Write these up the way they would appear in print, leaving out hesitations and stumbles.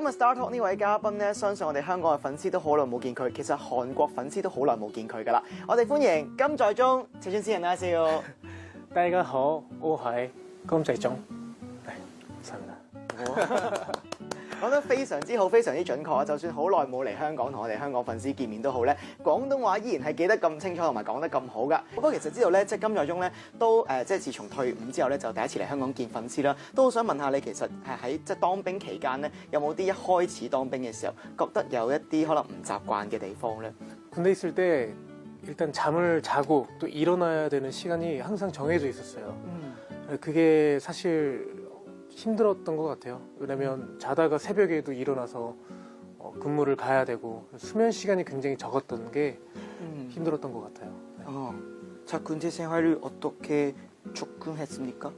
日 Star Talk 呢位嘉賓呢，相信我哋香港嘅粉絲都好耐冇見佢，其實韓國粉絲都好耐冇見佢噶啦。我哋歡迎金在中謝俊詩人阿笑。大家好，我係金在中。真啦，講得非常之好，非常之準確。就算好耐冇嚟香港同我哋香港粉絲見面都好咧，廣東話依然係記得咁清楚同埋講得咁好噶。不過其實知道咧，即係金在中咧都即係自從退伍之後咧，就第一次嚟香港見粉絲啦。都好想問下你，其實係喺即係當兵期間咧，有冇啲一開始當兵嘅時候覺得有一啲可能唔習慣嘅地方咧？ 군대 있을 때 일단 잠을 자고 또 일어나야 되는 시간이 항상 정해져 있었어요. 그게 사실 힘들었던 것 같아요. 왜냐면 자다가 새벽에도 일어나서 근무를 가야 되고 수면 시간이 굉장히 적었던 게 힘들었던 것 같아요. 자, 군대 생활을 어떻게 적응했습니까?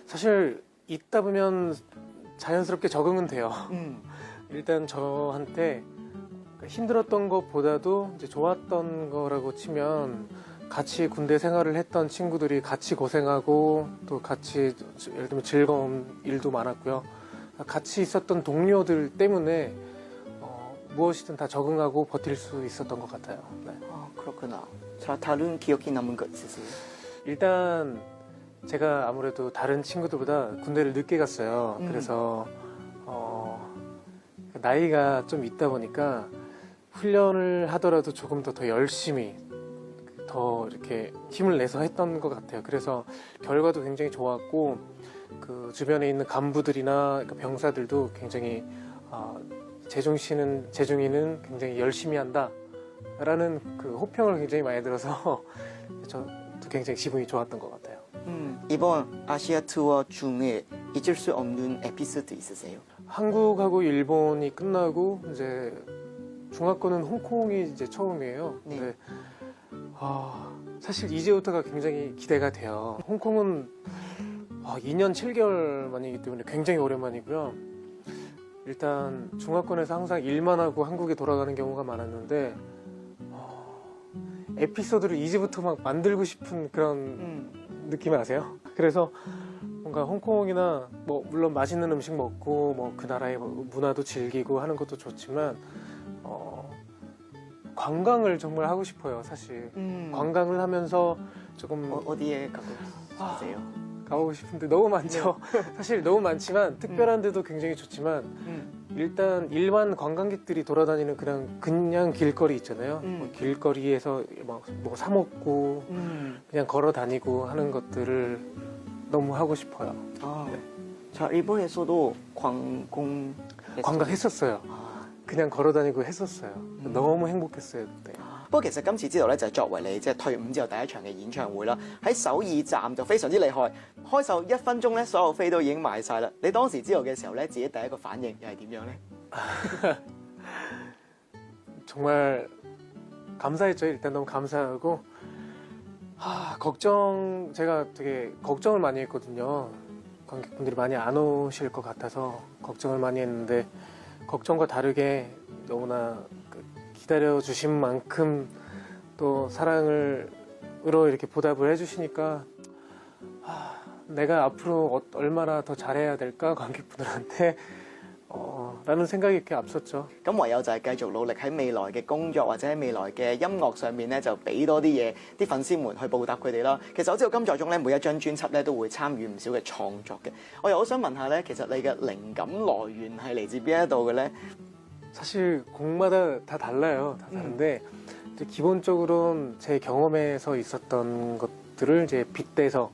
사실 있다 보면 자연스럽게 적응은 돼요. 일단 저한테 힘들었던 것보다도 이제 좋았던 거라고 치면 같이 군대 생활을 했던 친구들이 같이 고생하고 또 같이 예를 들면 즐거운 일도 많았고요. 같이 있었던 동료들 때문에 무엇이든 다 적응하고 버틸 수 있었던 것 같아요. 네. 그렇구나. 자, 다른 기억이 남은 거 있으세요? 일단 제가 아무래도 다른 친구들보다 군대를 늦게 갔어요. 그래서 나이가 좀 있다 보니까 훈련을 하더라도 조금 더 열심히 더 이렇게 힘을 내서 했던 것 같아요. 그래서 결과도 굉장히 좋았고 그 주변에 있는 간부들이나 병사들도 굉장히 재중이는 굉장히 열심히 한다라는 그 호평을 굉장히 많이 들어서 저도 굉장히 기분이 좋았던 것 같아요. 이번 아시아 투어 중에 잊을 수 없는 에피소드 있으세요? 한국하고 일본이 끝나고 이제 중화권은 홍콩이 이제 처음이에요. 네. 근데 사실 이제부터가 굉장히 기대가 돼요. 홍콩은 2년 7개월 만이기 때문에 굉장히 오랜만이고요. 일단 중화권에서 항상 일만 하고 한국에 돌아가는 경우가 많았는데 에피소드를 이제부터 막 만들고 싶은 그런 느낌 아세요? 그래서 뭔가 홍콩이나 뭐 물론 맛있는 음식 먹고 뭐 그 나라의 문화도 즐기고 하는 것도 좋지만 관광을 정말 하고 싶어요, 사실. 관광을 하면서 조금 어디에 가고 싶으세요? 가보고 싶은데 너무 많죠. 사실 너무 많지만 특별한 데도 굉장히 좋지만 일단 일반 관광객들이 돌아다니는 그냥 길거리 있잖아요. 뭐 길거리에서 막 뭐 사 먹고 그냥 걸어 다니고 하는 것들을 너무 하고 싶어요. 네. 자, 일본에서도 관광했었어요. 그냥 걸어 다니고 했었어요. 너무 행복했어요 그때. 不過其實今次知道咧，就係作為你即係退伍之後第一場嘅演唱會啦，喺首爾站就非常之厲害，開售1分鐘咧，所有飛都已經賣晒啦。你當時知道嘅時候咧，自己第一個反應又係點樣咧？ 정말 감사했죠. 일단 너무 감사하고 제가 되게 걱정을 많이 했거든요. 관객분들이 많이 안 오실 것 같아서 걱정을 많이 했는데 걱정과 다르게 너무나 기다려주신 만큼 또 사랑으로 이렇게 보답을 해주시니까 내가 앞으로 얼마나 더 잘해야 될까 관객분들한테 라는 생각이 이렇게 앞섰죠. 咁唯有就係繼續努力喺未來嘅工作或者喺未來嘅音樂上面咧，就俾多啲嘢啲粉絲們去報答佢哋啦。其實我知道金在中咧每一張專輯咧都會參與唔少嘅創作嘅。我又好想問下咧，其實你嘅靈感來源係嚟自邊一度嘅咧？ 사실 곡마다 다 달라요. 다 다른데 이제 기본적으로는 제 경험에서 있었던 것들을 이제 빗대서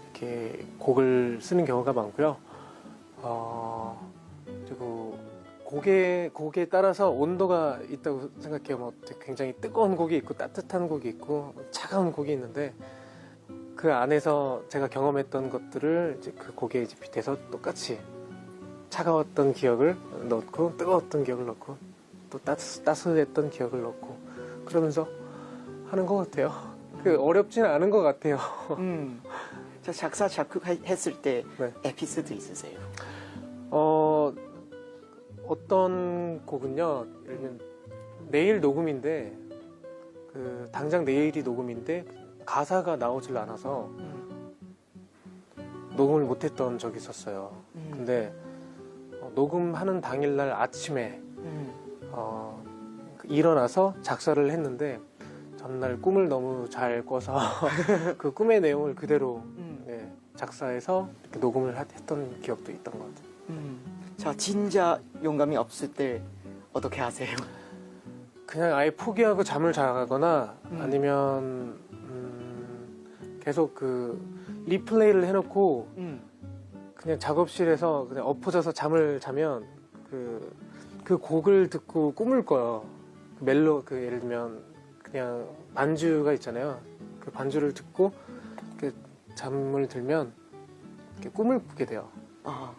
이렇게 곡을 쓰는 경우가 많고요. 그리고 곡에 따라서 온도가 있다고 생각해요. 뭐 굉장히 뜨거운 곡이 있고 따뜻한 곡이 있고 차가운 곡이 있는데 그 안에서 제가 경험했던 것들을 이제 그 곡에 이제 빗대서 똑같이 차가웠던 기억을 넣고 뜨거웠던 기억을 넣고 또 따스했던 기억을 넣고 그러면서 하는 것 같아요. 어렵지는 않은 것 같아요. 자, 작사 작곡했을 때 네. 에피소드 있으세요? 어떤 곡은요, 예를 들면 내일 녹음인데 당장 내일이 녹음인데 가사가 나오질 않아서 녹음을 못했던 적이 있었어요. 근데 녹음하는 당일날 아침에 일어나서 작사를 했는데 전날 꿈을 너무 잘 꿔서 그 꿈의 내용을 그대로 네, 작사해서 이렇게 녹음을 했던 기억도 있던 것 같아요. 자, 진짜 용감이 없을 때 어떻게 하세요? 그냥 아예 포기하고 잠을 자거나 아니면 계속 그 리플레이를 해놓고 그냥 작업실에서 그냥 엎어져서 잠을 자면 그 곡을 듣고 꿈을 꿔요. 예를 들면 그냥 반주가 있잖아요. 그 반주를 듣고 이렇게 잠을 들면 이렇게 꿈을 꾸게 돼요.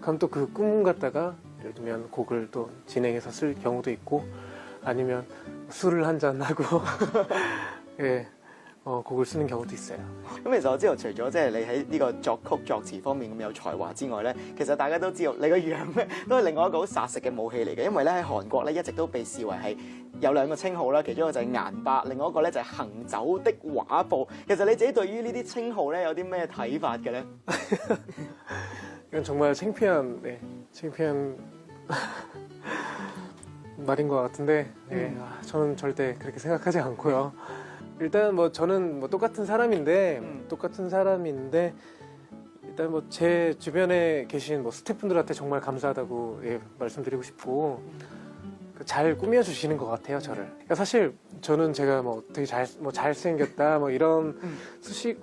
그럼 또 그 꿈 갖다가 예를 들면 곡을 또 진행해서 쓸 경우도 있고 아니면 술을 한잔 하고 예, 곡을 쓰는 경우도 있어요. 咁其實我知道，除咗即係你喺呢個作曲作詞方面咁有才華之外咧，其實大家都知道你個樣咧都係另外一個好殺食嘅武器嚟嘅，因為咧喺韓國咧一直都被視為係有兩個稱號啦，其中一個就係顏伯，另外一個咧就係行走的畫布。其實你自己對於呢啲稱號咧有啲咩睇法嘅咧？ 이건 정말 창피한 말인 것 같은데 저는 절대 그렇게 생각하지 않고요. 일단 뭐 저는 뭐 똑같은 사람인데 일단 뭐 제 주변에 계신 뭐 스태프분들한테 정말 감사하다고 말씀드리고 싶고 잘 꾸며주시는 것 같아요, 저를. 그러니까 사실 저는 제가 뭐 되게 잘생겼다 뭐 이런 수식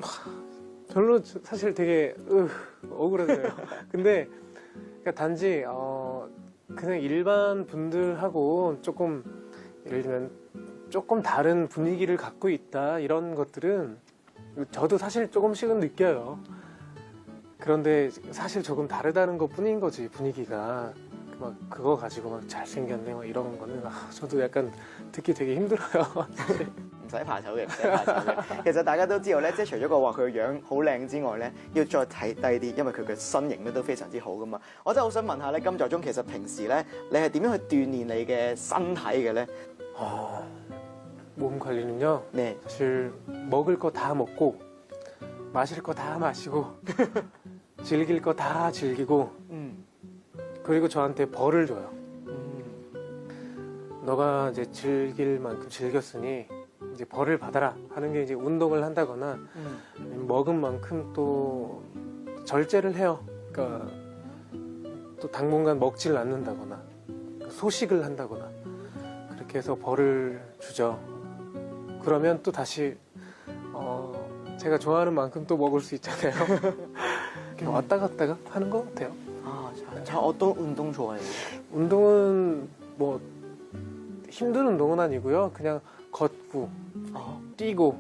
별로 사실 되게 억울해요. 근데 그러니까 단지 그냥 일반 분들하고 조금 예를 들면 조금 다른 분위기를 갖고 있다 이런 것들은 저도 사실 조금씩은 느껴요. 그런데 사실 조금 다르다는 것 뿐인 거지 분위기가. 막 그거 가지고 막 잘생겼네 막 이런 거는 저도 약간 듣기 되게 힘들어요. 唔使怕醜嘅，唔使怕醜嘅。其實大家都知道咧，即係除咗個話佢個樣好靚之外咧，要再睇低啲，因為佢嘅身形咧都非常之好噶嘛。我真係好想問下咧，金在中其實平時咧，你係點樣去鍛鍊你嘅身體嘅咧？ 몸 관리는요. 네. 사실 먹을 거 다 먹고 마실 거 다 마시고 즐길 거 다 즐기고 그리고 저한테 벌을 줘요. 너가 이제 즐길 만큼 즐겼으니 이제 벌을 받아라 하는 게 이제 운동을 한다거나 먹은 만큼 또 절제를 해요. 그러니까 또 당분간 먹지를 않는다거나 소식을 한다거나 그렇게 해서 벌을 주죠. 그러면 또 다시 제가 좋아하는 만큼 또 먹을 수 있잖아요. 이렇게 왔다 갔다가 하는 것 같아요. 자, 어떤 운동 좋아해요? 운동은 뭐 힘든 운동은 아니고요. 그냥 걷고 뛰고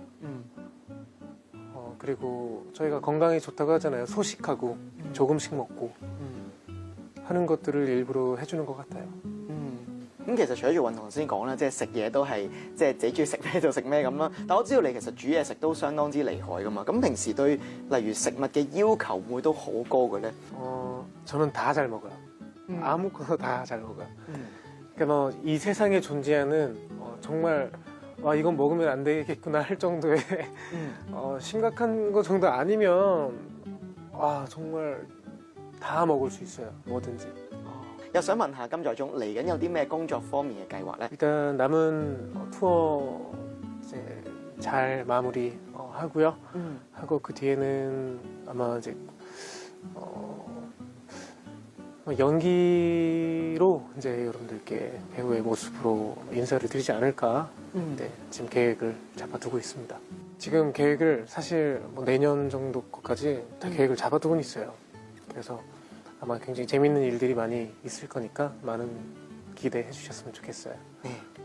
그리고 저희가 건강에 좋다고 하잖아요. 소식하고 조금씩 먹고 하는 것들을 일부러 해주는 것 같아요. 咁其實除咗做運動，頭先講啦，即係食嘢都係即係自己中意食咩就食咩咁啦。但我知道你其實煮嘢食都相當之厲害噶嘛。咁平時對例如食物嘅要求會都好高嘅咧？ 저는 다 잘 먹어요. 아무거나 다 잘 먹어요. 그러니까 뭐 이 세상에 존재하는 정말 와 이건 먹으면 안 되겠구나 할 정도의 심각한 거 정도 아니면 정말 다 먹을 수 있어요. 뭐든지. 又想問下金在中嚟緊有啲咩工作方面嘅計劃咧？ 일단 남은 투어 이제 잘 마무리 하고요. 하고 그 뒤에는 아마 이제 연기로 이제 여러분들께 배우의 모습으로 인사를 드리지 않을까 네, 지금 계획을 잡아두고 있습니다. 지금 계획을 사실 뭐 내년 정도 것까지 다 계획을 잡아두고 있어요. 그래서 아마 굉장히 재밌는 일들이 많이 있을 거니까 많은 기대해 주셨으면 좋겠어요.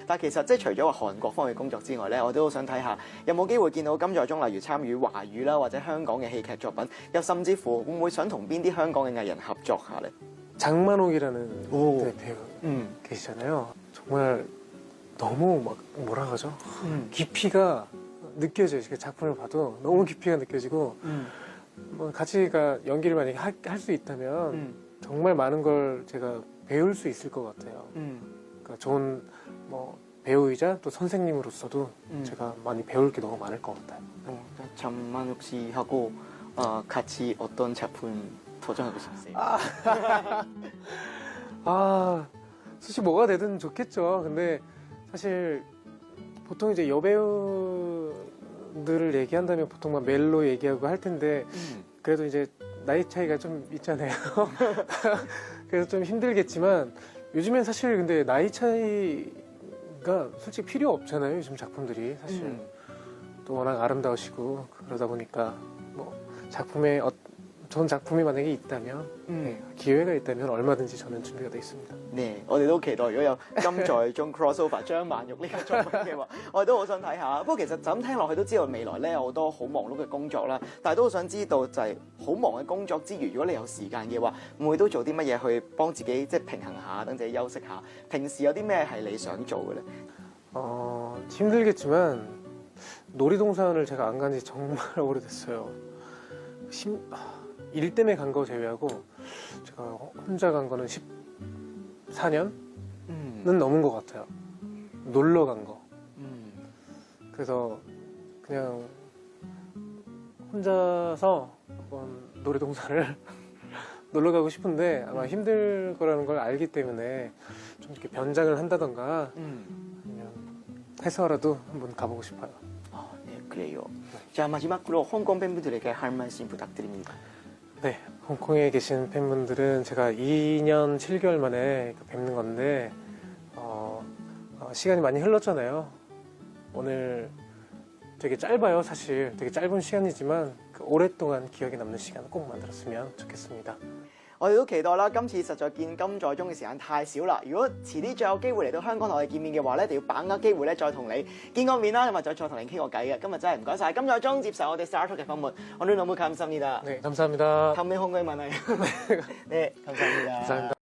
但係其實即係除咗話韓國方面工作之外咧，我都好想睇下有冇機會見到金在中，例如參與華語啦或者香港嘅戲劇作品，又甚至乎會唔會想同邊啲香港嘅藝人合作下咧？ 장만옥이라는 배우 계시잖아요. 정말 너무 막 뭐라 그러죠? 깊이가 느껴져요. 그 작품을 봐도 너무 깊이가 느껴지고 뭐 같이가 연기를 만약에 할 수 있다면 정말 많은 걸 제가 배울 수 있을 것 같아요. 그러니까 좋은 뭐 배우이자 또 선생님으로서도 제가 많이 배울 게 너무 많을 것 같아요. 전만욱 씨하고 같이 어떤 작품 도전하고 싶으세요? 아, 사실 뭐가 되든 좋겠죠. 근데 사실 보통 이제 여배우들을 얘기한다면 보통 막 멜로 얘기하고 할 텐데 그래도 이제 나이 차이가 좀 있잖아요. 그래서 좀 힘들겠지만 요즘엔 사실 근데 나이 차이가 솔직히 필요 없잖아요. 요즘 작품들이 사실 또 워낙 아름다우시고 그러다 보니까 뭐 작품에 좋은 작품이 만약에 있다면 네, 기회가 있다면 얼마든지 저는 준비가 돼 있습니다. 呢，我哋都期待如果有金在中 crossover 張曼玉呢個作品嘅話，我哋都好想睇下。不過其實就咁聽落去都知道未來咧有好多好忙碌嘅工作啦，但係都好想知道就係好忙嘅工作之餘，如果你有時間嘅話，會唔會都做啲乜嘢去幫自己即係平衡下，等自己休息下？平時有啲咩係你想做嘅咧？ 힘들겠지만 놀이동산을 제가 안 간 지 정말 오래됐어요. 일 때문에 간 거 제외하고 제가 혼자 간 거는 14년은 넘은 것 같아요. 놀러 간 거. 그래서 그냥 혼자서 한번 놀이동산을 놀러 가고 싶은데 아마 힘들 거라는 걸 알기 때문에 좀 이렇게 변장을 한다던가 아니면 해서라도 한번 가보고 싶어요. 네, 그래요. 자, 마지막으로 홍콩 팬분들에게 할 말씀 부탁드립니다. 네, 홍콩에 계신 팬분들은 제가 2년 7개월 만에 뵙는 건데 시간이 많이 흘렀잖아요. 오늘 되게 짧아요, 사실. 되게 짧은 시간이지만 오랫동안 기억에 남는 시간을 꼭 만들었으면 좋겠습니다. 我哋都期待啦，今次實在見金在中嘅時間太少啦。如果遲啲再有機會嚟到香港同我哋見面嘅話咧，一定要把握機會咧，再同你見個面啦，咁啊再同你傾個偈嘅。今日真係唔該晒金在中接受我哋 Star Talk嘅訪問，我哋너무감사합니다。 네, 감사합니다. 다음에 홍콩에 만나요. 네, 감사합니다. 감사합니다.